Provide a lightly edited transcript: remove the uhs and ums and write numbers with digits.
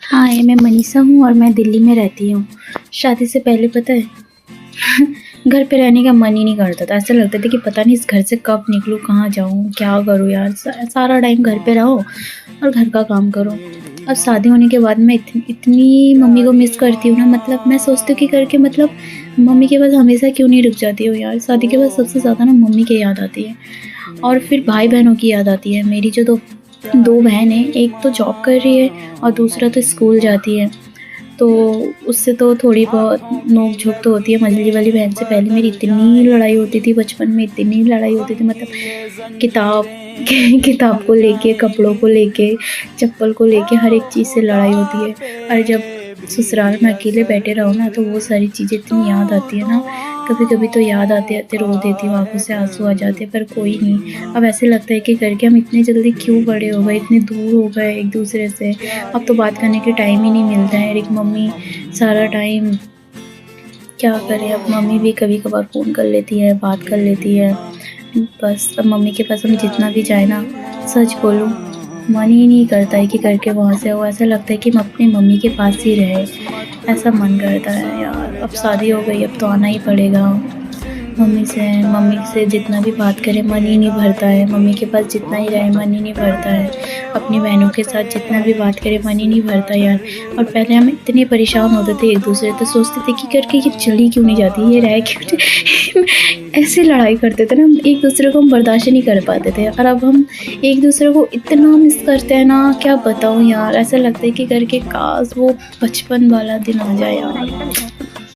हाय, मैं मनीषा हूँ और मैं दिल्ली में रहती हूँ। शादी से पहले पता है घर पे रहने का मन ही नहीं करता था। ऐसा लगता था कि पता नहीं इस घर से कब निकलूँ, कहाँ जाऊँ, क्या करूँ यार। सारा टाइम घर पे रहो और घर का काम करो। अब शादी होने के बाद मैं इतनी मम्मी को मिस करती हूँ ना, मतलब मैं सोचती हूँ कि करके मतलब मम्मी के पास हमेशा क्यों नहीं रुक जाती हूँ यार। शादी के बाद सबसे ज़्यादा ना मम्मी की याद आती है और फिर भाई-बहनों की याद आती है। मेरी जो 2 बहन हैं, एक तो जॉब कर रही है और दूसरा तो स्कूल जाती है। तो उससे तो थोड़ी बहुत नोक-झोंक तो होती है। मझली वाली बहन से पहले मेरी इतनी लड़ाई होती थी बचपन में, इतनी लड़ाई होती थी, मतलब किताब किताब को लेके, कपड़ों को लेके, चप्पल को लेके हर एक चीज़ से लड़ाई होती है। और जब ससुराल में अकेले बैठे रहो ना, तो वो सारी चीज़ें इतनी याद आती है ना, कभी-कभी तो याद आते-आते रो देती हूँ, आँखों से आँसू आ जाते हैं, पर कोई नहीं। अब ऐसे लगता है कि करके हम इतने जल्दी क्यों बड़े हो गए, इतने दूर हो गए एक-दूसरे से। अब तो बात करने के टाइम ही नहीं मिलता है। और एक मम्मी सारा टाइम क्या करें, अब मम्मी भी कभी-कभार फ़ोन कर लेती है, बात कर लेती है। बस अब मम्मी के पास हम जितना भी जाएँ ना, सच बोलूँ, मन ही नहीं करता है कि करके वहाँ से आओ। ऐसा लगता है कि हम अपनी मम्मी के पास ही रहें, ऐसा मन करता है यार। अब शादी हो गई, अब तो आना ही पड़ेगा। मम्मी से जितना भी बात करें मन ही नहीं भरता है, मम्मी के पास जितना ही रहे मन ही नहीं भरता है। अपनी बहनों के साथ जितना भी बात करें मन ही नहीं भरता यार। और पहले हम इतने परेशान होते थे एक-दूसरे से, सोचते थे कि करके ये चली क्यों नहीं जाती, ये रह क्यों नहीं ऐसे लड़ाई करते थे ना, हम एक-दूसरे को हम बर्दाश्त ही नहीं कर पाते थे। और अब हम एक-दूसरे को इतना मिस करते हैं ना, क्या बताऊँ यार। ऐसा लगता है कि करके काश वो बचपन वाला दिन आ जाए यार।